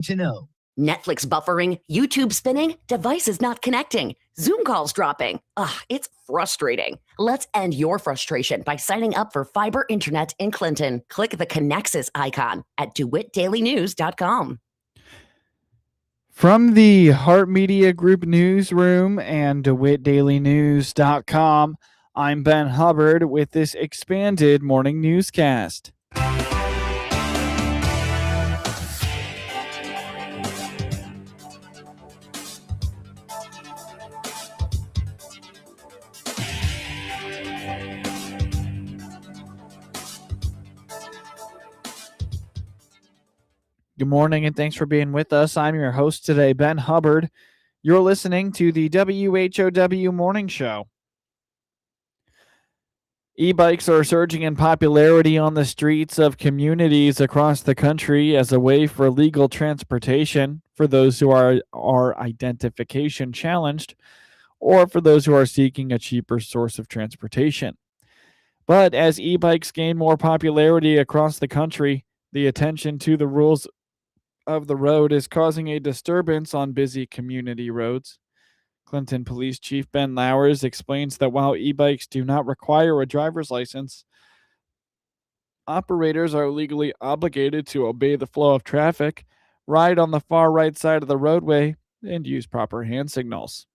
To know. Netflix buffering, YouTube spinning, devices not connecting, Zoom calls dropping. Ugh, it's frustrating. Let's end your frustration by signing up for fiber internet in Clinton. Click the Connexus icon at DeWittDailyNews.com. From the Heart Media Group newsroom and DeWittDailyNews.com, I'm Ben Hubbard with this expanded morning newscast. Good morning and thanks for being with us. I'm your host today, Ben Hubbard. You're listening to the WHOW Morning Show. E-bikes are surging in popularity on the streets of communities across the country as a way for legal transportation for those who are identification challenged or for those who are seeking a cheaper source of transportation. But as e-bikes gain more popularity across the country, the attention to the rules of the road is causing a disturbance on busy community roads. Clinton Police Chief Ben Lowers explains that while e-bikes do not require a driver's license, operators are legally obligated to obey the flow of traffic, ride on the far right side of the roadway, and use proper hand signals.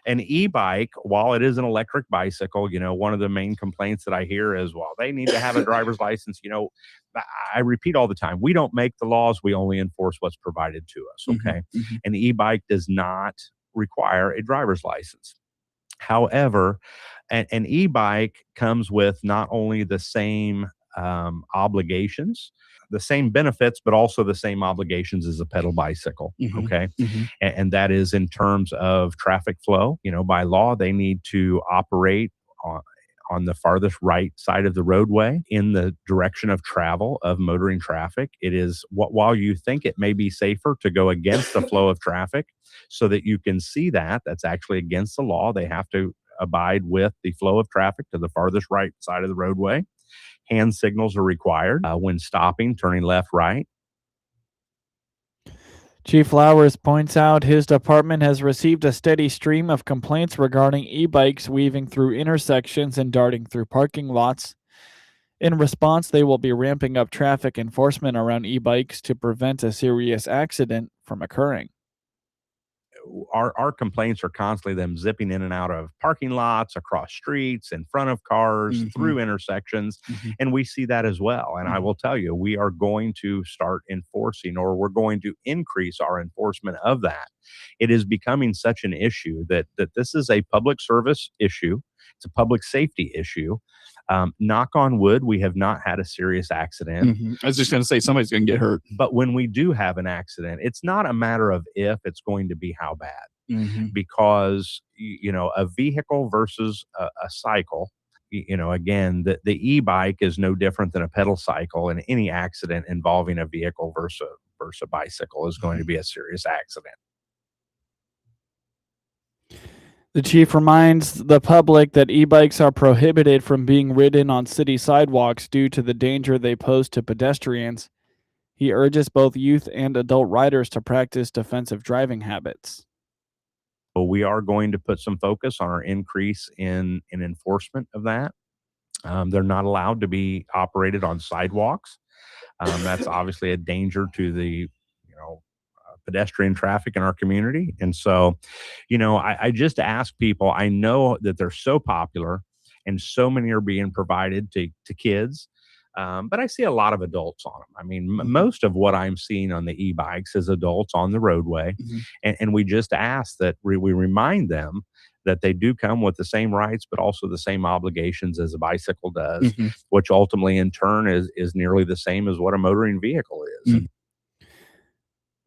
An e-bike, while it is an electric bicycle, one of the main complaints that I hear is, well, they need to have a driver's license. I repeat all the time, we don't make the laws. We only enforce what's provided to us. Okay. Mm-hmm. An e-bike does not require a driver's license. However, an e-bike comes with not only the same obligations, the same benefits, but also the same obligations as a pedal bicycle. Mm-hmm. Okay. Mm-hmm. And that is in terms of traffic flow. By law, they need to operate on the farthest right side of the roadway in the direction of travel of motoring traffic. It is while you think it may be safer to go against the flow of traffic so that you can see that's actually against the law. They have to abide with the flow of traffic to the farthest right side of the roadway. Hand signals are required when stopping, turning left, right. Chief Flowers points out his department has received a steady stream of complaints regarding e-bikes weaving through intersections and darting through parking lots. In response, they will be ramping up traffic enforcement around e-bikes to prevent a serious accident from occurring. Our complaints are constantly them zipping in and out of parking lots, across streets, in front of cars, mm-hmm. through intersections. Mm-hmm. And we see that as well. And mm-hmm. I will tell you, we are going to start enforcing, or we're going to increase our enforcement of that. It is becoming such an issue that this is a public service issue. It's a public safety issue. Knock on wood, we have not had a serious accident. Mm-hmm. I was just going to say somebody's going to get hurt. But when we do have an accident, it's not a matter of if, it's going to be how bad. Mm-hmm. Because, a vehicle versus a cycle, again, the e-bike is no different than a pedal cycle, and any accident involving a vehicle versus a bicycle is going to be a serious accident. The chief reminds the public that e-bikes are prohibited from being ridden on city sidewalks due to the danger they pose to pedestrians. He urges both youth and adult riders to practice defensive driving habits. We are going to put some focus on our increase in enforcement of that. They're not allowed to be operated on sidewalks. That's obviously a danger to the pedestrian traffic in our community. And so, I just ask people, I know that they're so popular and so many are being provided to kids, but I see a lot of adults on them. I mean, most of what I'm seeing on the e-bikes is adults on the roadway. Mm-hmm. And we just ask that we remind them that they do come with the same rights, but also the same obligations as a bicycle does, mm-hmm. which ultimately in turn is nearly the same as what a motoring vehicle is. Mm-hmm.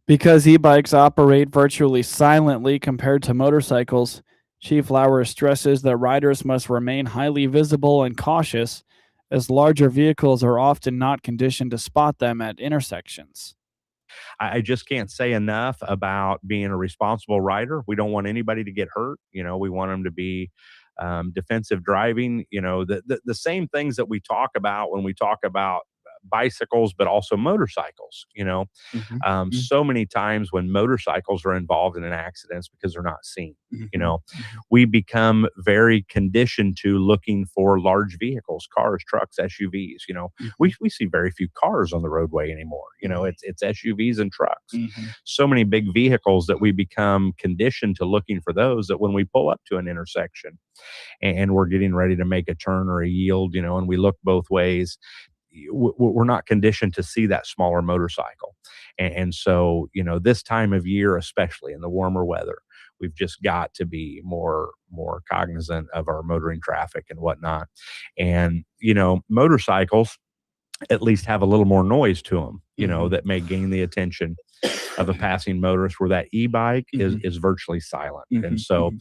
Because e-bikes operate virtually silently compared to motorcycles, Chief Lauer stresses that riders must remain highly visible and cautious, as larger vehicles are often not conditioned to spot them at intersections. I just can't say enough about being a responsible rider. We don't want anybody to get hurt. We want them to be defensive driving. The same things that we talk about when we talk about bicycles, but also motorcycles. So many times when motorcycles are involved in an accident because they're not seen. We become very conditioned to looking for large vehicles, cars, trucks, SUVs. We see very few cars on the roadway anymore. It's SUVs and trucks. So many big vehicles that we become conditioned to looking for those, that when we pull up to an intersection and we're getting ready to make a turn or a yield, and we look both ways, we're not conditioned to see that smaller motorcycle. And so, this time of year, especially in the warmer weather, we've just got to be more cognizant of our motoring traffic and whatnot. And, motorcycles at least have a little more noise to them, that may gain the attention of a passing motorist, where that e-bike is virtually silent. And so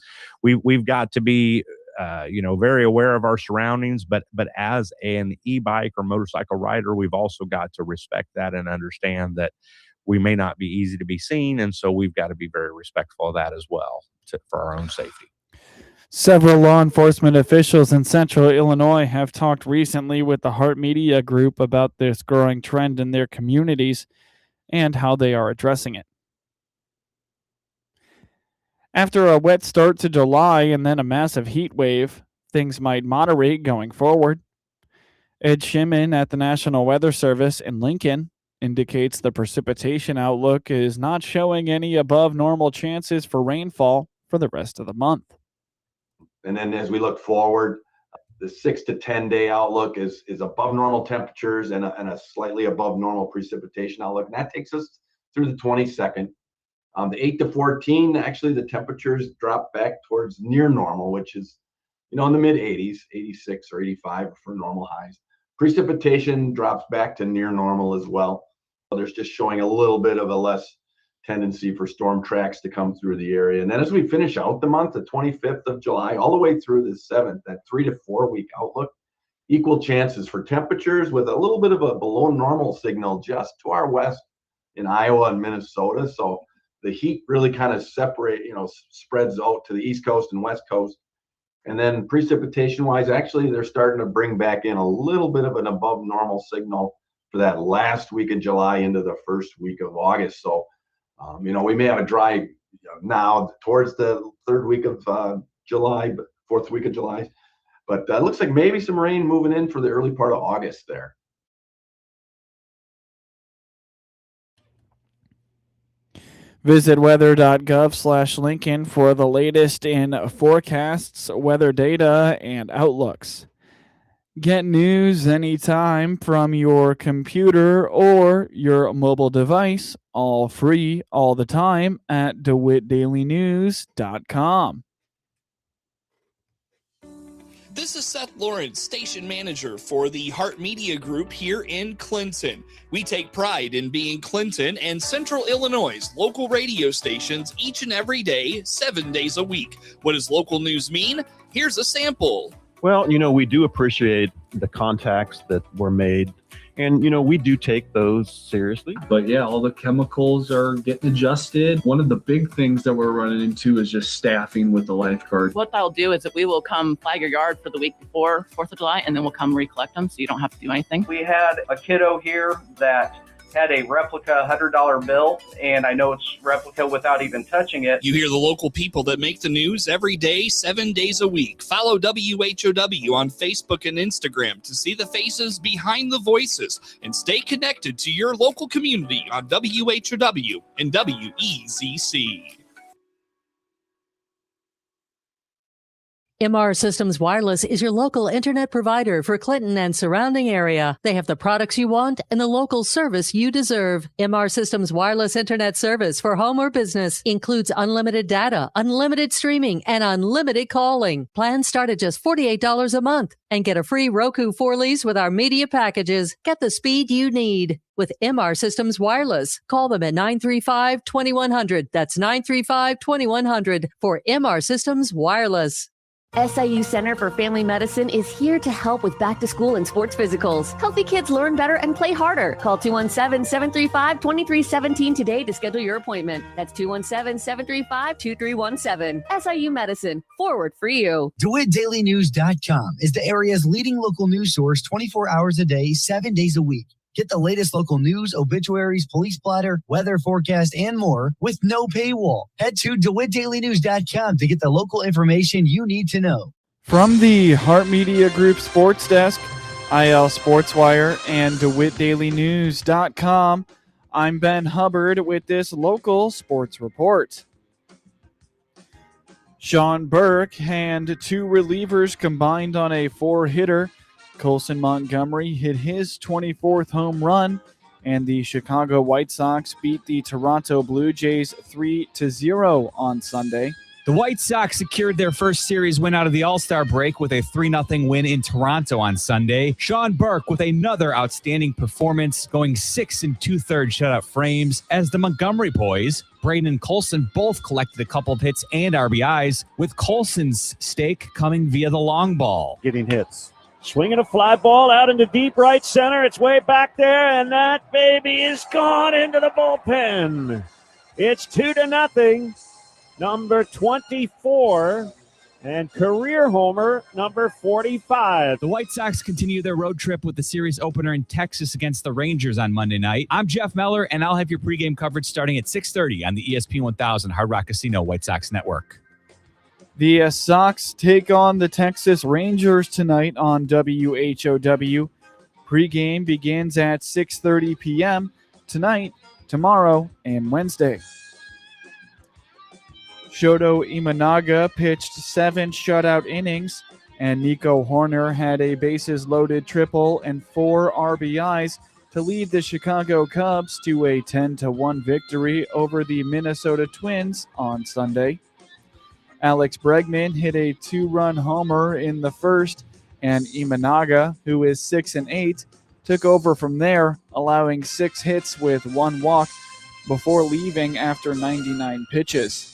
we've got to be very aware of our surroundings, but as an e-bike or motorcycle rider, we've also got to respect that and understand that we may not be easy to be seen. And so we've got to be very respectful of that as well for our own safety. Several law enforcement officials in central Illinois have talked recently with the Heart Media Group about this growing trend in their communities and how they are addressing it. After a wet start to July and then a massive heat wave, things might moderate going forward. Ed Shimon at the National Weather Service in Lincoln indicates the precipitation outlook is not showing any above normal chances for rainfall for the rest of the month. And then as we look forward, the 6 to 10 day outlook is above normal temperatures and a slightly above normal precipitation outlook. And that takes us through the 22nd. The 8 to 14, actually the temperatures drop back towards near normal, which is, in the mid 80s, 86 or 85 for normal highs. Precipitation drops back to near normal as well. There's just showing a little bit of a less tendency for storm tracks to come through the area. And then as we finish out the month, the 25th of July, all the way through the 7th, that 3 to 4 week outlook, equal chances for temperatures with a little bit of a below normal signal just to our west in Iowa and Minnesota. So the heat really kind of spreads out to the East Coast and West Coast. And then precipitation wise, actually, they're starting to bring back in a little bit of an above normal signal for that last week of July into the first week of August. So, we may have a dry now towards the third week of July, but fourth week of July. But it looks like maybe some rain moving in for the early part of August there. Visit weather.gov/Lincoln for the latest in forecasts, weather data, and outlooks. Get news anytime from your computer or your mobile device, all free, all the time at DeWittDailyNews.com. This is Seth Lawrence, station manager for the Heart Media Group here in Clinton. We take pride in being Clinton and Central Illinois' local radio stations each and every day, 7 days a week. What does local news mean? Here's a sample. Well, we do appreciate the contacts that were made. And, we do take those seriously. But yeah, all the chemicals are getting adjusted. One of the big things that we're running into is just staffing with the lifeguard. What they'll do is that we will come flag your yard for the week before 4th of July, and then we'll come recollect them so you don't have to do anything. We had a kiddo here that had a replica $100 bill, and I know it's replica without even touching it. You hear the local people that make the news every day, 7 days a week. Follow WHOW on Facebook and Instagram to see the faces behind the voices and stay connected to your local community on WHOW and WEZC. MR Systems Wireless is your local internet provider for Clinton and surrounding area. They have the products you want and the local service you deserve. MR Systems Wireless Internet service for home or business includes unlimited data, unlimited streaming, and unlimited calling. Plans start at just $48 a month and get a free Roku 4Ls with our media packages. Get the speed you need with MR Systems Wireless. Call them at 935-2100. That's 935-2100 for MR Systems Wireless. SIU Center for Family Medicine is here to help with back to school and sports physicals. Healthy kids learn better and play harder. Call 217-735-2317 today to schedule your appointment. That's 217-735-2317. SIU Medicine, forward for you. DeWittDailyNews.com is the area's leading local news source 24 hours a day, 7 days a week. Get the latest local news, obituaries, police blotter, weather forecast, and more with no paywall. Head to DeWittDailyNews.com to get the local information you need to know. From the Hart Media Group Sports Desk, IL Sportswire, and DeWittDailyNews.com, I'm Ben Hubbard with this local sports report. Sean Burke and two relievers combined on a four-hitter. Colson Montgomery hit his 24th home run, and the Chicago White Sox beat the Toronto Blue Jays 3-0 on Sunday. The White Sox secured their first series win out of the All-Star break with a 3-0 win in Toronto on Sunday. Sean Burke with another outstanding performance, going 6 2/3 shutout frames, as the Montgomery boys, Braden and Colson, both collected a couple of hits and RBIs, with Colson's stake coming via the long ball. Getting hits. Swinging a fly ball out into deep right center. It's way back there, and that baby is gone into the bullpen. It's 2-0. Number 24, and career homer number 45. The White Sox continue their road trip with the series opener in Texas against the Rangers on Monday night. I'm Jeff Meller, and I'll have your pregame coverage starting at 6:30 on the ESPN 1000 Hard Rock Casino White Sox Network. The Sox take on the Texas Rangers tonight on WHOW. Pregame begins at 6:30 p.m. tonight, tomorrow, and Wednesday. Shoto Imanaga pitched 7 shutout innings, and Nico Horner had a bases-loaded triple and 4 RBIs to lead the Chicago Cubs to a 10-1 victory over the Minnesota Twins on Sunday. Alex Bregman hit a 2-run homer in the first, and Imanaga, who is 6-8, took over from there, allowing 6 hits with 1 walk before leaving after 99 pitches.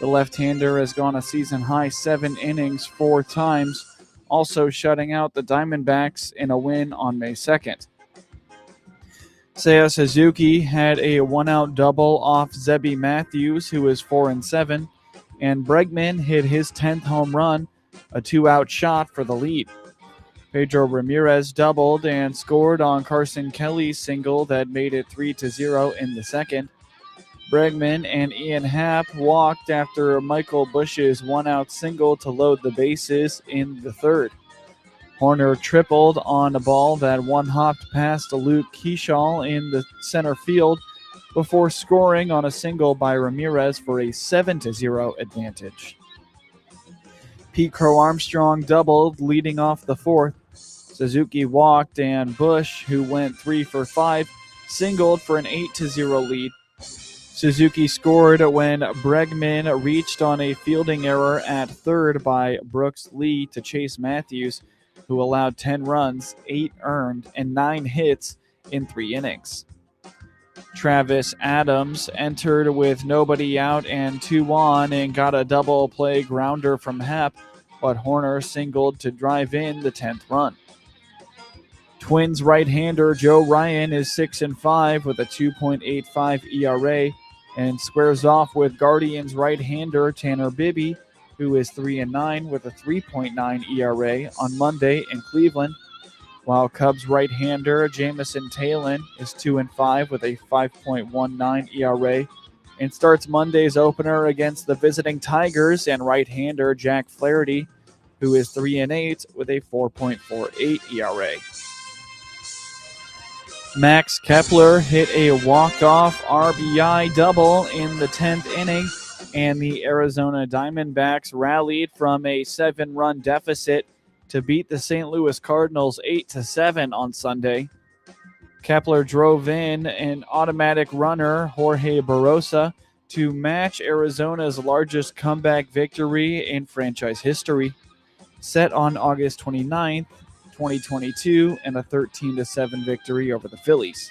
The left-hander has gone a season-high 7 innings 4 times, also shutting out the Diamondbacks in a win on May 2nd. Seiya Suzuki had a 1-out double off Zebby Matthews, who is 4-7, and Bregman hit his 10th home run, a 2-out shot for the lead. Pedro Ramirez doubled and scored on Carson Kelly's single that made it 3-0 in the second. Bregman and Ian Happ walked after Michael Bush's 1-out single to load the bases in the third. Horner tripled on a ball that one-hopped past Luke Keeschall in the center field before scoring on a single by Ramirez for a 7-0 advantage. Pete Crow Armstrong doubled, leading off the fourth. Suzuki walked, and Bush, who went 3 for 5, singled for an 8-0 lead. Suzuki scored when Bregman reached on a fielding error at third by Brooks Lee to chase Matthews, who allowed 10 runs, 8 earned, and 9 hits in 3 innings. Travis Adams entered with nobody out and 2 on and got a double play grounder from Happ, but Horner singled to drive in the 10th run. Twins right-hander Joe Ryan is 6-5 with a 2.85 ERA and squares off with Guardians right-hander Tanner Bibby, who is 3-9 with a 3.9 ERA on Monday in Cleveland, while Cubs right-hander Jamison Talon is 2-5 with a 5.19 ERA and starts Monday's opener against the visiting Tigers and right-hander Jack Flaherty, who is 3-8 with a 4.48 ERA. Max Kepler hit a walk-off RBI double in the 10th inning, and the Arizona Diamondbacks rallied from a 7-run deficit to beat the St. Louis Cardinals 8-7 on Sunday. Kepler drove in an automatic runner, Jorge Barrosa, to match Arizona's largest comeback victory in franchise history, set on August 29th, 2022, and a 13-7 victory over the Phillies.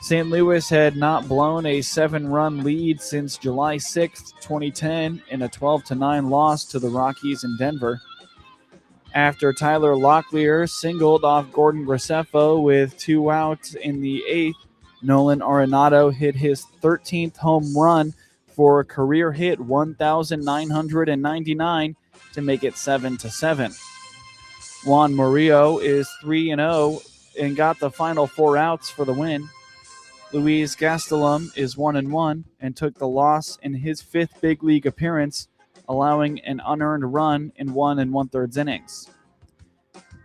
St. Louis had not blown a 7-run lead since July 6, 2010, in a 12-9 loss to the Rockies in Denver. After Tyler Locklear singled off Gordon Graceffo with 2 outs in the 8th, Nolan Arenado hit his 13th home run for a career hit 1,999 to make it 7-7. Juan Murillo is 3-0 and got the final 4 outs for the win. Luis Gastelum is 1-1 and took the loss in his 5th big league appearance, allowing an unearned run in 1 1/3 innings.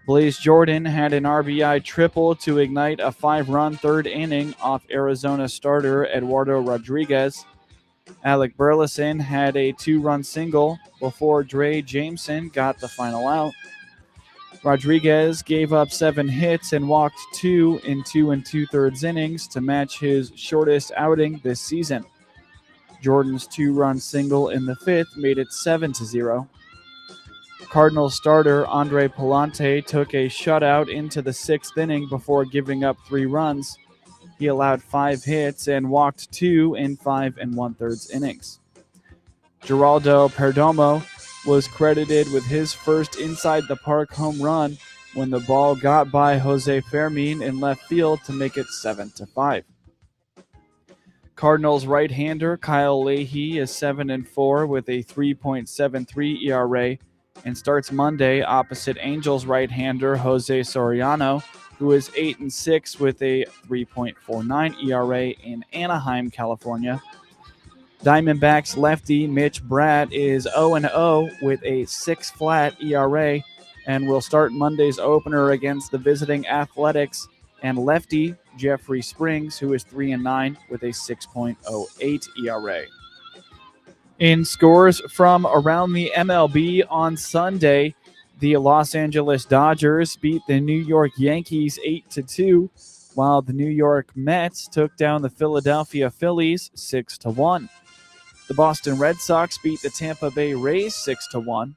Blaze Jordan had an RBI triple to ignite a 5-run 3rd inning off Arizona starter Eduardo Rodriguez. Alec Burleson had a 2-run single before Dre Jameson got the final out. Rodriguez gave up 7 hits and walked 2 in 2 2/3 innings to match his shortest outing this season. Jordan's 2-run single in the 5th made it 7-0. Cardinals starter Andre Palante took a shutout into the 6th inning before giving up 3 runs. He allowed 5 hits and walked 2 in 5 1/3 innings. Geraldo Perdomo was credited with his first inside-the-park home run when the ball got by Jose Fermin in left field to make it 7-5. Cardinals right-hander Kyle Leahy is 7-4 with a 3.73 ERA and starts Monday opposite Angels right-hander Jose Soriano, who is 8-6 with a 3.49 ERA in Anaheim, California. Diamondbacks lefty Mitch Bratt is 0-0 with a 6-flat ERA and will start Monday's opener against the visiting Athletics and lefty Jeffrey Springs, who is 3-9 with a 6.08 ERA. In scores from around the MLB on Sunday, the Los Angeles Dodgers beat the New York Yankees 8-2, while the New York Mets took down the Philadelphia Phillies 6-1. The Boston Red Sox beat the Tampa Bay Rays 6-1,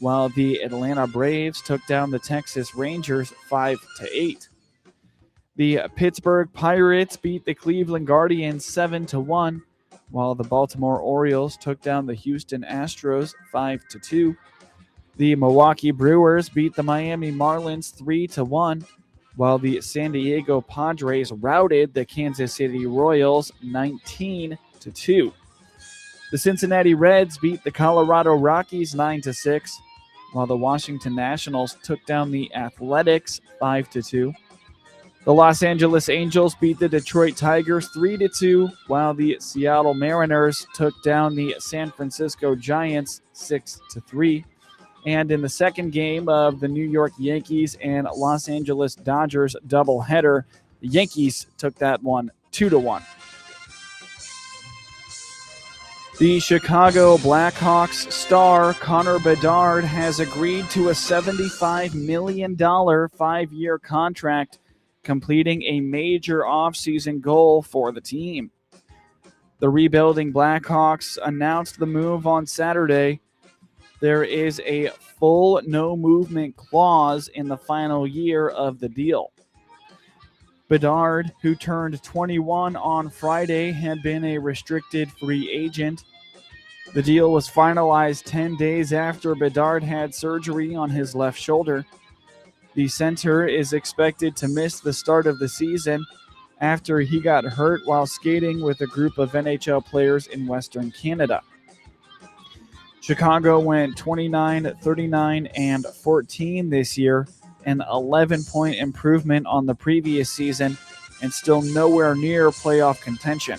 while the Atlanta Braves took down the Texas Rangers 5-8. The Pittsburgh Pirates beat the Cleveland Guardians 7-1, while the Baltimore Orioles took down the Houston Astros 5-2. The Milwaukee Brewers beat the Miami Marlins 3-1, while the San Diego Padres routed the Kansas City Royals 19-2. The Cincinnati Reds beat the Colorado Rockies 9-6, while the Washington Nationals took down the Athletics 5-2. The Los Angeles Angels beat the Detroit Tigers 3-2, while the Seattle Mariners took down the San Francisco Giants 6-3. And in the second game of the New York Yankees and Los Angeles Dodgers doubleheader, the Yankees took that one 2-1. The Chicago Blackhawks star Connor Bedard has agreed to a $75 million 5-year contract, completing a major offseason goal for the team. The rebuilding Blackhawks announced the move on Saturday. There is a full no-movement clause in the final year of the deal. Bedard, who turned 21 on Friday, had been a restricted free agent. The deal was finalized 10 days after Bedard had surgery on his left shoulder. The center is expected to miss the start of the season after he got hurt while skating with a group of NHL players in Western Canada. Chicago went 29, 39, and 14 this year, an 11-point improvement on the previous season, and still nowhere near playoff contention.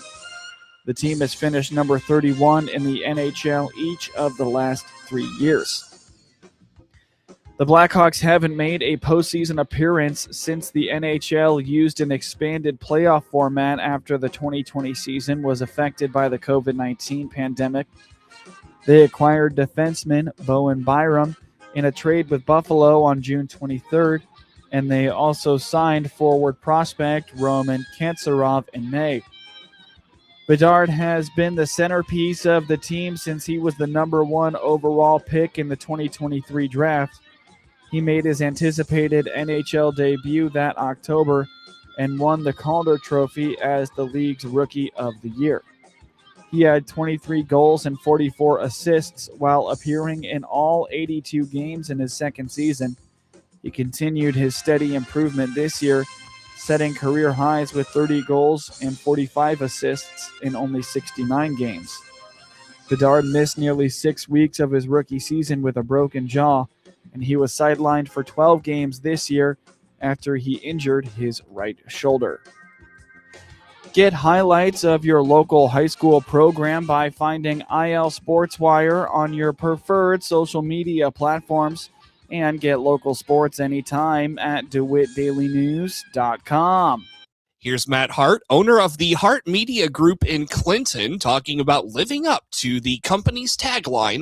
The team has finished number 31 in the NHL each of the last 3 years. The Blackhawks haven't made a postseason appearance since the NHL used an expanded playoff format after the 2020 season was affected by the COVID-19 pandemic. They acquired defenseman Bowen Byram in a trade with Buffalo on June 23rd, and they also signed forward prospect Roman Kantsarov in May. Bedard has been the centerpiece of the team since he was the number 1 overall pick in the 2023 draft. He made his anticipated NHL debut that October and won the Calder Trophy as the league's Rookie of the Year. He had 23 goals and 44 assists while appearing in all 82 games in his second season. He continued his steady improvement this year, setting career highs with 30 goals and 45 assists in only 69 games. Bedard missed nearly 6 weeks of his rookie season with a broken jaw, and he was sidelined for 12 games this year after he injured his right shoulder. Get highlights of your local high school program by finding IL SportsWire on your preferred social media platforms, and get local sports anytime at DeWittDailyNews.com. Here's Matt Hart, owner of the Hart Media Group in Clinton, talking about living up to the company's tagline.